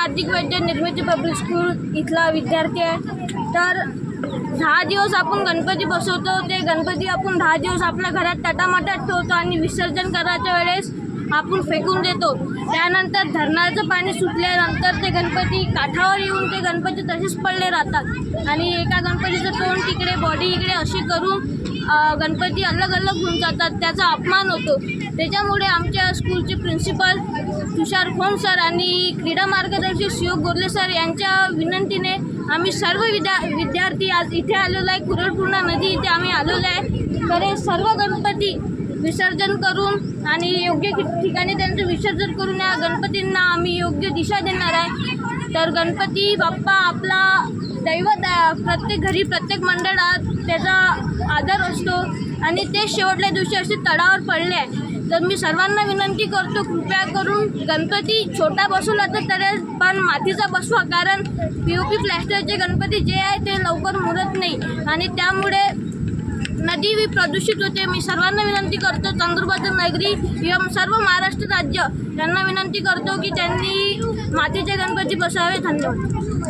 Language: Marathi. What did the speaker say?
हार्दिक वैद्य निर्मिती पब्लिक स्कूल इथला विद्यार्थी आहे। तर 10 दिवस आपण गणपती बसवतो, ते गणपती आपण 10 दिवस आपल्या घरात टाटामाटात ठेवतो आणि विसर्जन करायच्या वेळेस आपण फेकून देतो। त्यानंतर धरणाचं पाणी सुटल्यानंतर ते गणपती काठावर येऊन ते गणपती तसेच पडले राहतात आणि एका गणपतीचं तोंड तिकडे बॉडी इकडे अशी करून गणपती अलग अलग होऊन जातात, त्याचा अपमान होतो। त्याच्यामुळे आमच्या स्कूलचे प्रिन्सिपल तुषार खोन सर आणि क्रीडा मार्गदर्शक शिव गोरले सर यांच्या विनंतीने आम्ही सर्व विद्यार्थी आज इथे आलेलो आहे। कुरळपूर्णा नदी इथे आम्ही आलेलो आहे। तर हे सर्व गणपती विसर्जन करून आणि योग्य ठिकाणी त्यांचं विसर्जन करून या गणपतींना आम्ही योग्य दिशा देणार आहे। तर गणपती बाप्पा आपला दैवत आहे, प्रत्येक घरी प्रत्येक मंडळात त्याचा आदर असतो आणि ते शेवटल्या दिवशी असे तळावर पडले आहे। तर मी सर्वांना विनंती करतो, कृपया करून गणपती छोटा बसवला तर त्याला पण मातीचा बसवा, कारण POP प्लॅस्टरचे गणपती जे आहे ते लवकर मुरत नाही आणि त्यामुळे नदी भी प्रदूषित होते। मी सर्वांना विनंती करतो, चंद्रपूर नगरी एवं सर्व महाराष्ट्र राज्य यांना विनंती करतो की त्यांनी मातीचे गणपती बसवावे। धन्यवाद।